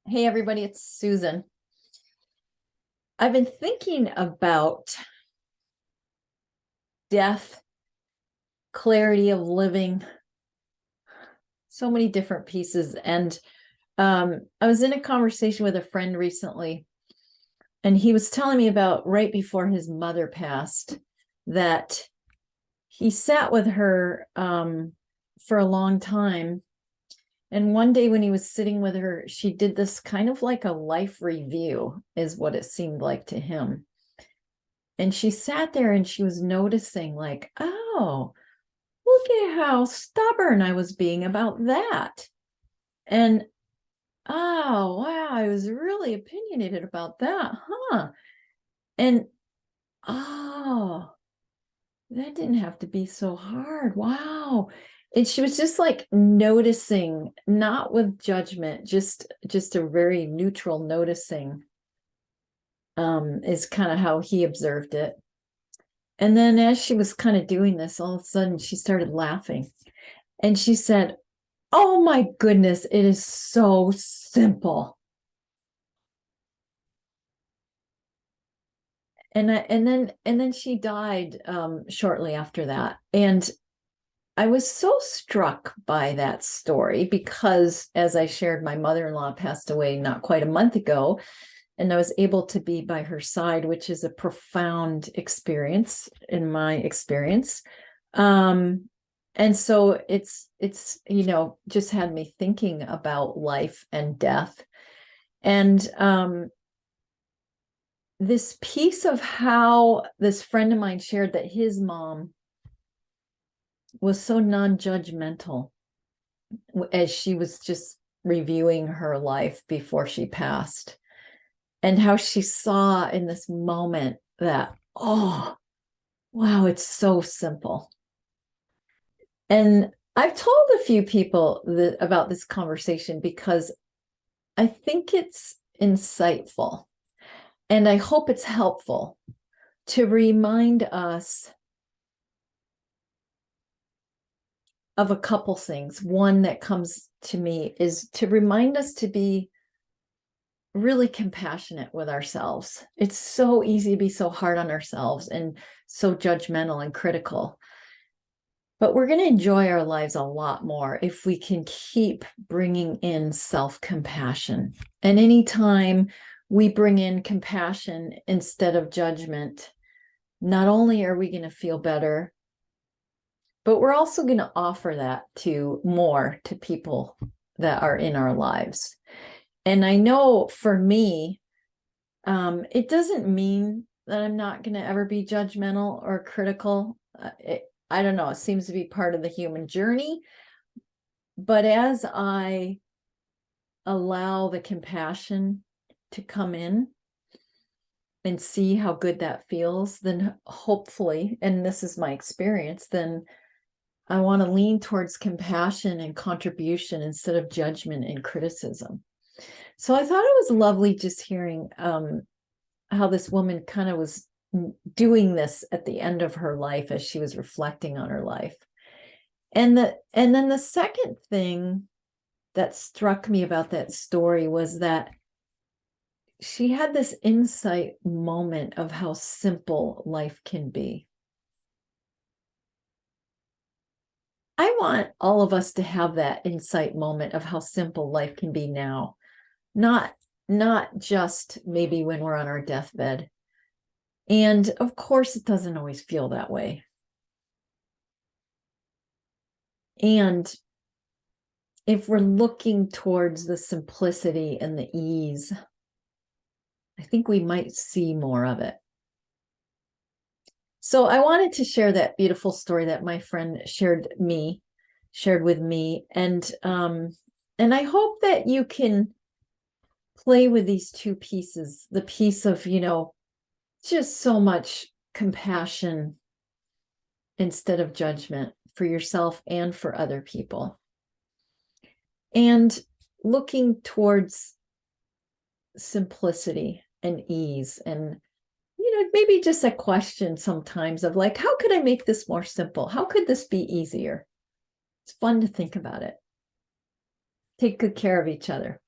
Hey, everybody, it's Susan. I've been thinking about death, clarity of living, so many different pieces. And I was in a conversation with a friend recently, and he was telling me about right before his mother passed that he sat with her for a long time. And one day when he was sitting with her, she did this kind of like a life review, is what it seemed like to him. And she sat there and she was noticing, like, oh, look at how stubborn I was being about that. And oh, wow, I was really opinionated about that, huh? And oh, that didn't have to be so hard. Wow. And she was just like noticing, not with judgment, just a very neutral noticing, is kind of how he observed it. And then as she was kind of doing this, all of a sudden she started laughing. And she said, oh my goodness, it is so simple. And then she died shortly after that. And I was so struck by that story because, as I shared, my mother-in-law passed away not quite a month ago, and I was able to be by her side, which is a profound experience in my experience. And so it's just had me thinking about life and death. And this piece of how this friend of mine shared that his mom was so non-judgmental as she was just reviewing her life before she passed, and how she saw in this moment that, oh, wow, it's so simple. And I've told a few people about this conversation because I think it's insightful and I hope it's helpful to remind us of a couple things. One that comes to me is to remind us to be really compassionate with ourselves. It's so easy to be so hard on ourselves and so judgmental and critical. But we're going to enjoy our lives a lot more if we can keep bringing in self-compassion. And anytime we bring in compassion instead of judgment, not only are we going to feel better, but we're also going to offer that to people that are in our lives. And I know for me, it doesn't mean that I'm not going to ever be judgmental or critical. I don't know, it seems to be part of the human journey. But as I allow the compassion to come in and see how good that feels, then hopefully, and this is my experience, then I want to lean towards compassion and contribution instead of judgment and criticism. So I thought it was lovely just hearing how this woman kind of was doing this at the end of her life as she was reflecting on her life. And then the second thing that struck me about that story was that she had this insight moment of how simple life can be. I want all of us to have that insight moment of how simple life can be now, not just maybe when we're on our deathbed. And of course, it doesn't always feel that way. And if we're looking towards the simplicity and the ease, I think we might see more of it. So I wanted to share that beautiful story that my friend shared with me. And I hope that you can play with these two pieces, the piece of, just so much compassion instead of judgment for yourself and for other people. And looking towards simplicity and ease, and maybe just a question sometimes of like, how could I make this more simple? How could this be easier? It's fun to think about it. Take good care of each other.